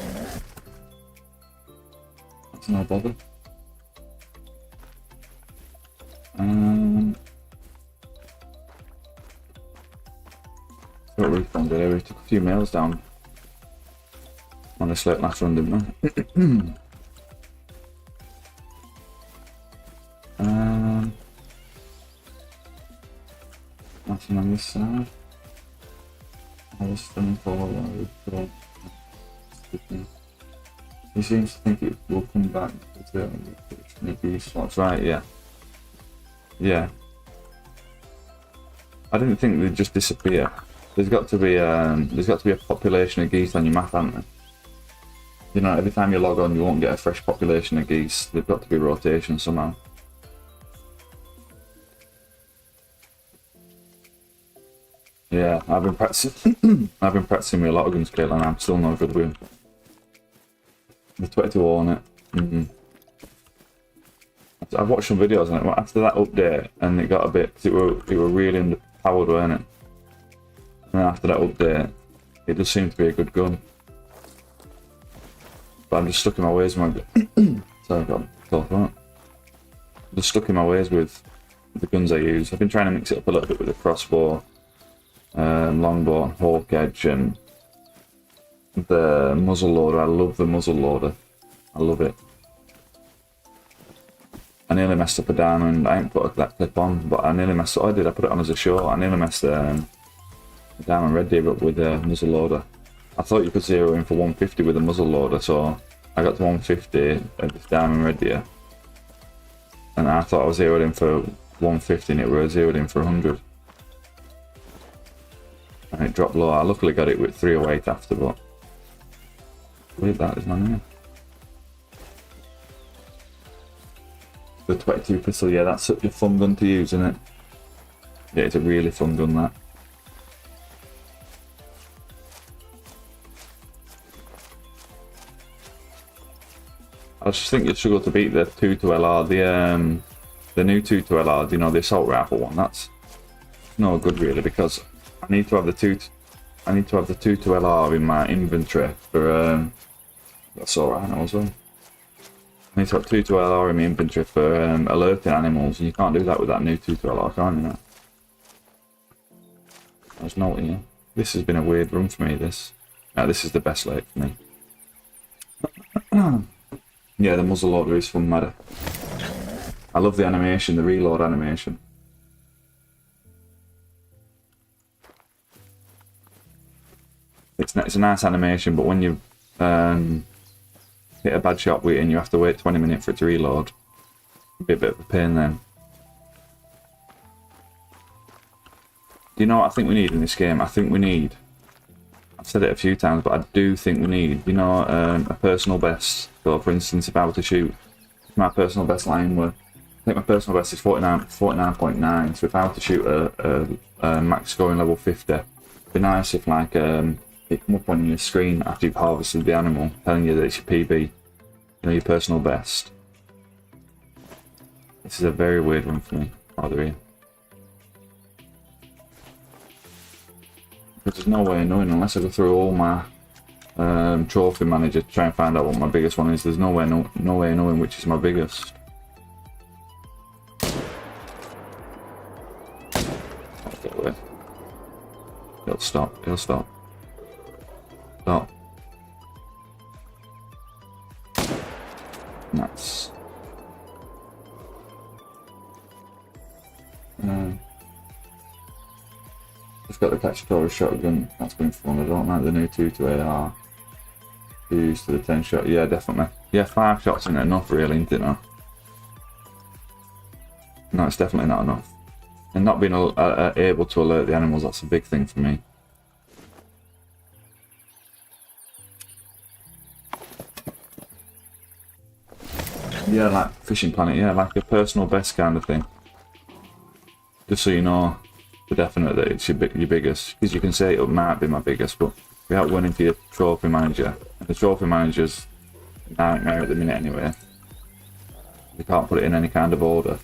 That's no bother. What Recon did, we took a few males down on this last run, didn't we? Nothing on this side. I was filming for a while. He seems to think it will come back to maybe slots, right? Yeah. Yeah. I didn't think they'd just disappear. There's got to be a population of geese on your map, hasn't there? You know, every time you log on, you won't get a fresh population of geese. They've got to be rotation somehow. Yeah, I've been practicing. I've been practicing with a lot of guns, Caitlin, and I'm still no good with them. The 22 on it. I've watched some videos on it after that update, and it got a bit. Cause it were really underpowered, weren't it? And then after that update, it does seem to be a good gun. But I'm just stuck in my ways with my. Sorry, I got talk about. I'm just stuck in my ways with the guns I use. I've been trying to mix it up a little bit with the crossbow, longbow, hawk edge, and the muzzle loader. I love the muzzle loader. I love it. I nearly messed up a diamond. I ain't put that clip on, but I nearly messed up. I did. I put it on as a short. I nearly messed the diamond red deer up with the muzzle loader. I thought you could zero in for 150 with a muzzle loader, so I got to 150 at this diamond red deer, and I thought I was zeroed in for 150, and it was zeroed in for 100. And it dropped low. I luckily got it with 308 after, but believe that is my name. The 22 pistol, yeah, that's such a fun gun to use, isn't it? Yeah, it's a really fun gun, that. I just think you'd struggle to beat the 22LR, the new 22LR, you know, the assault rifle one. That's no good really, because I need to have the 22LR in my inventory for assault rifle as well. I need to have 22LR in my inventory for alerting animals, and you can't do that with that new 22LR, can you? There's no, you know. This has been a weird run for me, this. This is the best lake for me. Yeah, the muzzle loader is fun, matter. I love the animation, the reload animation. It's a nice animation, but when you hit a bad shot with it and you have to wait 20 minutes for it to reload, it'd be a bit of a pain then. Do you know what I think we need in this game? I think we need, I've said it a few times, but I do think we need, you know, a personal best. So for instance, if I were to shoot, my personal best line were, I think my personal best is 49.9, so if I were to shoot a max scoring level 50, it'd be nice if like it come up on your screen after you've harvested the animal, telling you that it's your PB, you know, your personal best. This is a very weird one for me, by the way. Because there's no way of knowing unless I go through all my trophy manager to try and find out what my biggest one is. There's no way of knowing which is my biggest. I'll get away. He'll stop. He'll stop. Stop. Nice. Just got the Cacciatore shotgun. That's been fun. I don't like the new 2 AR. 2 used to the 10 shot. Yeah, definitely. Yeah, 5 shots isn't enough, really, isn't it? No, no, it's definitely not enough. And not being able to alert the animals, that's a big thing for me. Yeah, like Fishing Planet, yeah, like a personal best kind of thing. Just so you know for definite that it's your biggest, because you can say it might be my biggest, but without winning for your trophy manager, and the trophy manager's a nightmare at the minute anyway. You can't put it in any kind of order.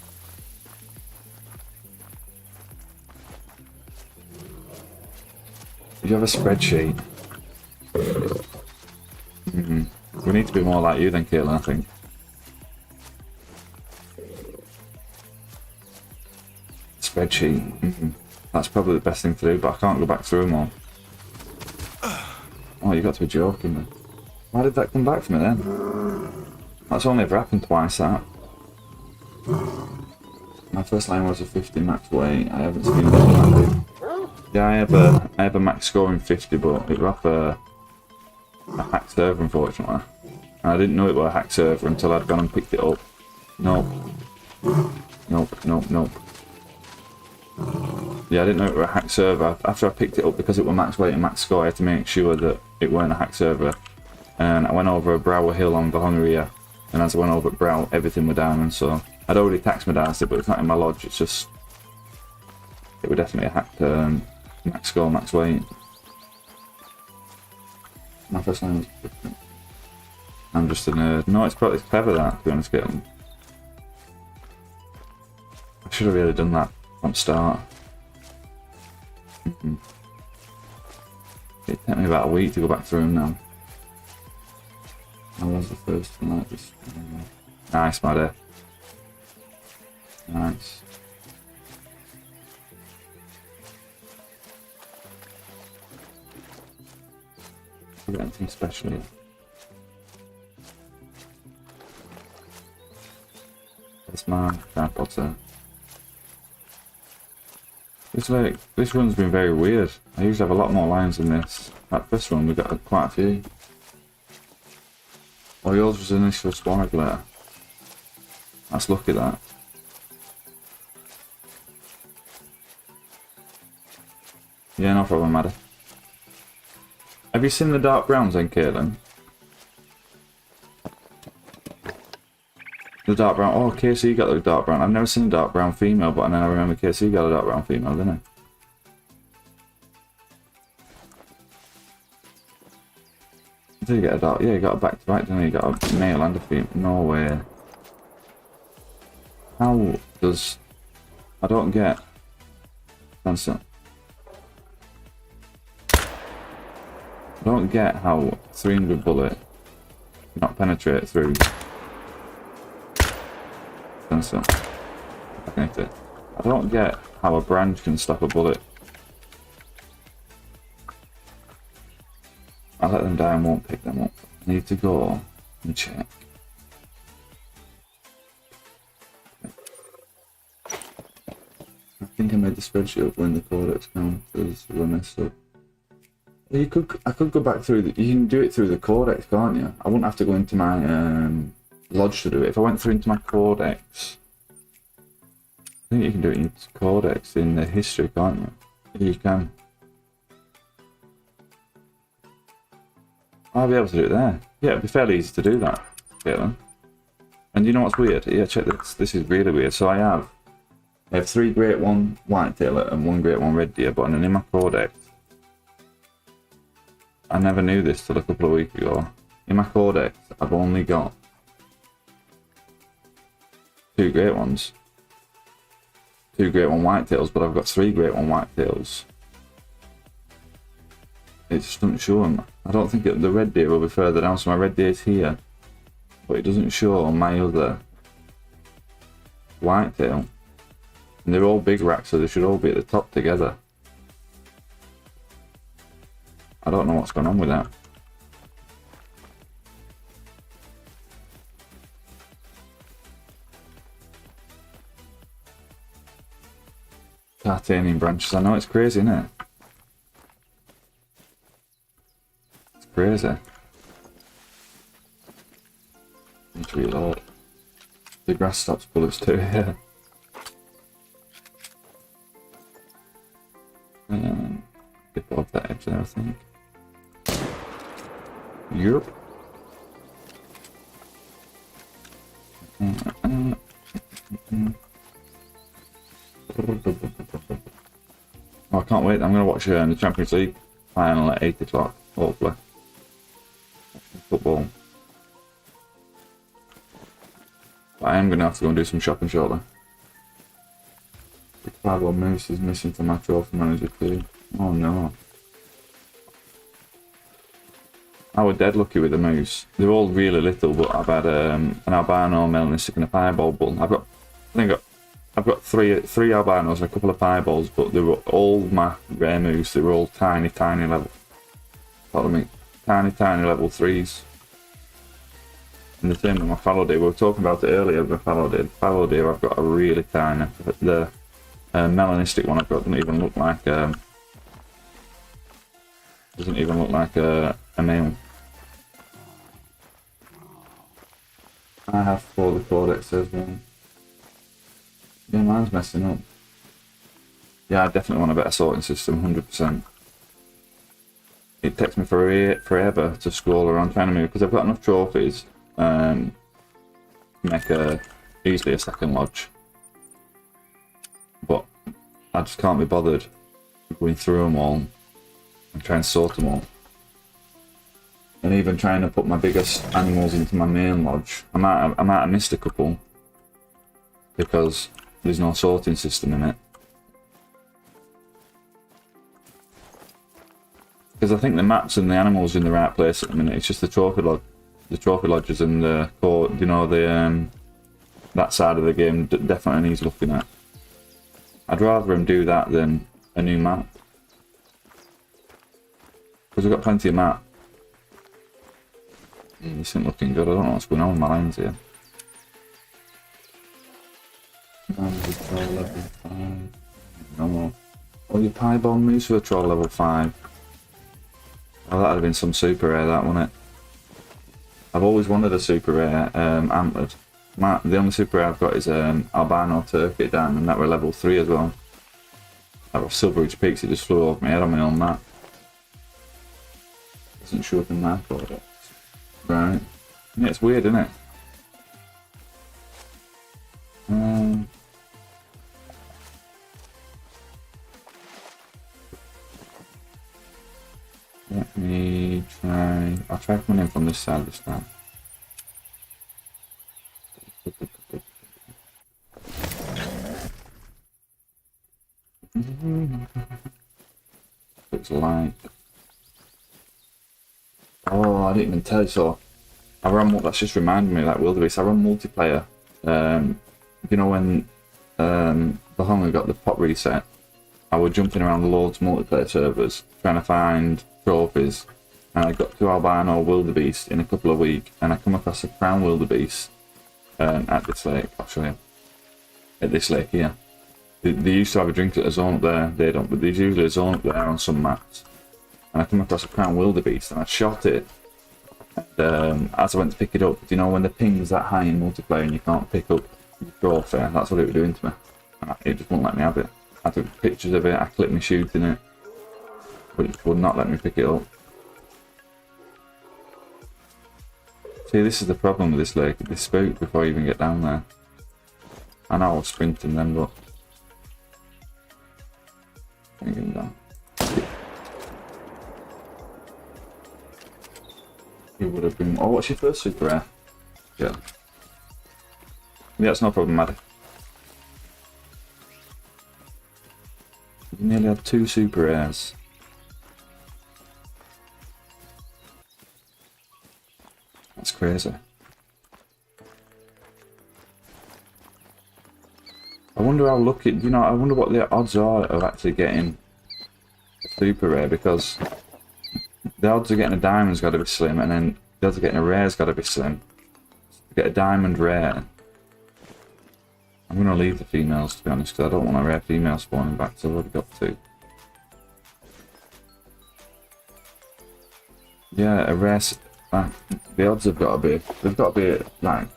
Do you have a spreadsheet? We need to be more like you then, Caitlin, I think. Spreadsheet. That's probably the best thing to do, but I can't go back through them all. Oh, you got to be joking me. Why did that come back from me then? That's only ever happened twice, that. My first line was a 50 max weight. I haven't seen that. Yeah, I have a max score in 50, but it was off a hack server, unfortunately. And I didn't know it was a hack server until I'd gone and picked it up. Nope. Nope, nope, nope. Yeah, I didn't know it was a hack server. After I picked it up, because it was max weight and max score, I had to make sure that it weren't a hack server. And I went over a Brow hill on Valhongaria, and as I went over at Brow, everything were down, and so I'd already taxed my dice, but it's not in my lodge, it's just... It was definitely a hacked max score, max weight. My first line was different. I'm just a nerd. No, it's probably clever that, to be honest, Caitlin. I should have really done that from the start. It took me about a week to go back through them now. I was the first one like this. Nice, Maddie. Nice. I got anything special yet? That's my Potter. This one's been very weird. I usually have a lot more lines than this. That first one we got quite a few. Oh, yours was initial swag letter. That's lucky that. Yeah, no problem, Maddie. Have you seen the dark browns then, Caitlin? The dark brown. Oh, KC got the dark brown. I've never seen a dark brown female, but then I remember KC got a dark brown female, didn't he? Did he get a dark? Yeah, he got a back to back, didn't he? He got a male and a female. No way. How does... I don't get... Answer. I don't get how 300 bullet not penetrate through. Sensor. I can hit it. I don't get how a branch can stop a bullet. I let them die and won't pick them up. I need to go and check. I think I made the spreadsheet up when the codex counters were messed up. I could go back through you can do it through the codex, can't you? I wouldn't have to go into my lodge to do it. If I went through into my codex, I think you can do it in codex in the history, can't you? You can. I'll be able to do it there. Yeah, it'd be fairly easy to do that, Caitlin. And you know what's weird? Yeah, check this. This is really weird. So I have 3 Great 1 Whitetail and 1 Great 1 Red Deer, but in my codex, I never knew this till a couple of weeks ago. In my codex, I've only got 2 Great Ones. 2 Great 1 Whitetails, but I've got 3 Great 1 Whitetails. It just doesn't show them. I don't think the Red Deer will be further down, so my Red Deer is here. But it doesn't show on my other Whitetail. And they're all big racks, so they should all be at the top together. I don't know what's going on with that. titanium branches. I know it's crazy, isn't it? It's crazy. Need to reload. The grass stops bullets too, yeah. Get above that edge there, I think. Europe. Oh, I can't wait. I'm going to watch the Champions League final at 8 o'clock, hopefully. Football. But I am going to have to go and do some shopping shortly. The Pablo Moose is missing from my trophy manager too. Oh no. I was dead lucky with the moose. They're all really little, but I've had an albino, melanistic and a piebald bull. I've got three albinos and a couple of piebalds, but they were all my rare moose. They were all tiny level. Follow me. Tiny level 3s. And the same with my fallow deer. We were talking about it earlier with my fallow deer. The fallow deer I've got a really tiny. The melanistic one I've got doesn't even look like a male. I have 4 the codex as well. Yeah, mine's messing up. Yeah, I definitely want a better sorting system, 100%. It takes me forever to scroll around trying to move, because I've got enough trophies to make easily a second lodge. But I just can't be bothered going through them all and trying to sort them all. And even trying to put my biggest animals into my main lodge. I might have missed a couple because there's no sorting system in it. Because I think the maps and the animals are in the right place at the minute. It's just the trophy lodges and the core, you know, that side of the game definitely needs looking at. I'd rather them do that than a new map. Because we've got plenty of map. This isn't looking good. I don't know what's going on with my lines here. Level 5. No more. Oh, your piebald moose for a troll level 5. Oh, that'd have been some super rare, that, wouldn't it? I've always wanted a super rare antlered. The only super rare I've got is albino turkey diamond. That were level 3 as well. That was Silveridge Peaks. It just flew over my head on my own map. Doesn't show up in my codex. Right. Yeah, it's weird, isn't it? Let me try. I'll try coming in from this side this time. Looks like. Oh, I didn't even tell you. So I run. That's just reminded me of that wildebeest. I run multiplayer. You know when the Hunger got the pop reset, I was jumping around the Lord's multiplayer servers trying to find trophies, and I got 2 albino wildebeest in a couple of weeks, and I come across a crown wildebeest at this lake. I'll show you. At this lake here. They used to have a drink at a zone up there. They don't, but there's usually a zone up there on some maps. And I come across a crown wildebeest, and I shot it. And, as I went to pick it up, you know when the ping's that high in multiplayer and you can't pick up your trophy, that's what it was doing to me. And it just wouldn't let me have it. I took pictures of it, I clipped me shooting it, but it would not let me pick it up. See, this is the problem with this lake. They spook before you even get down there. I know I was sprinting then, but can't get down. It would have been. Oh, what's your first super rare? Yeah. Yeah, it's no problem, Maddie. You nearly had 2 super rares. That's crazy. I wonder how lucky, you know, I wonder what the odds are of actually getting a super rare, because the odds of getting a diamond's got to be slim, and then the odds of getting a rare's got to be slim. To get a diamond rare, I'm going to leave the females, to be honest, because I don't want a rare female spawning back, so I've already got 2. Yeah, a rare... the odds have got to be... They've got to be, like,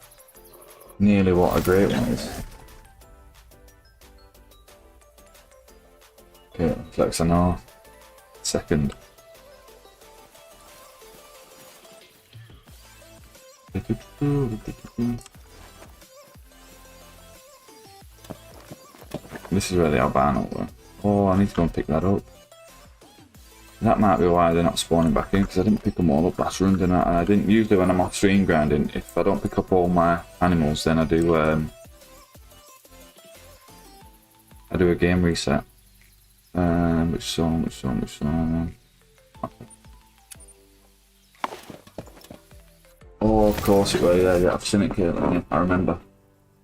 nearly what a great one is. Okay, flex an R. Second. This is where the albino were. Oh, I need to go and pick that up. That might be why they're not spawning back in, because I didn't pick them all up last run, didn't I? And I didn't, usually when I'm off stream grinding, if I don't pick up all my animals, then I do a game reset. Which song? Oh, of course it was, yeah, I've seen it, Caitlin, yeah, I remember.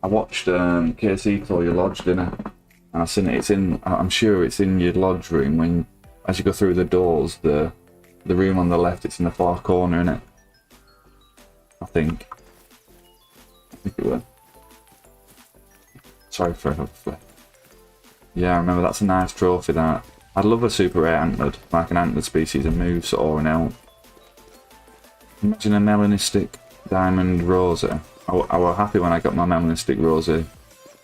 I watched KC call your lodge, didn't I? And I've seen it, it's in, I'm sure it's in your lodge room when, as you go through the doors, the room on the left, it's in the far corner, innit? I think it was. Sorry for a flip. Yeah, I remember, that's a nice trophy, that. I'd love a super rare antlered, like an antlered species, a move sort or an elk. Imagine a melanistic diamond rosa. I were happy when I got my melanistic rosa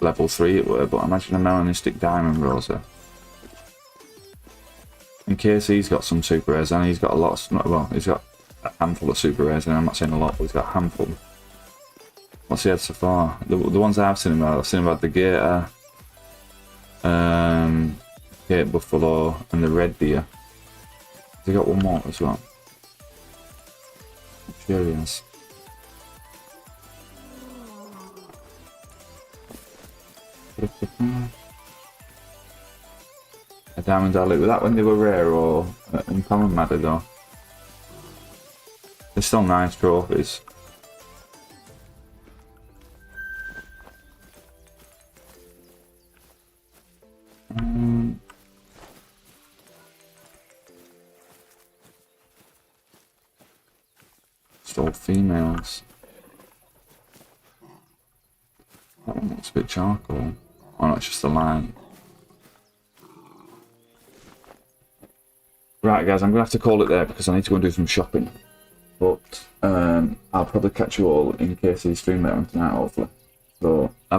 level 3 it were, but imagine a melanistic diamond rosa. In case he's got some super rares, and he's got a lot of, well, he's got a handful of super rares, and I'm not saying a lot, but he's got a handful. What's he had so far? The ones I've seen about the gator, Cape buffalo, and the red deer. Has he got one more as well? I'm sure he has. A diamond alley, was that when they were rare or uncommon matter though? They're still nice trophies. Still females. That one looks a bit charcoal. Oh no, it's just a line. Right guys, I'm going to have to call it there because I need to go and do some shopping. But I'll probably catch you all in case you stream later on tonight hopefully. So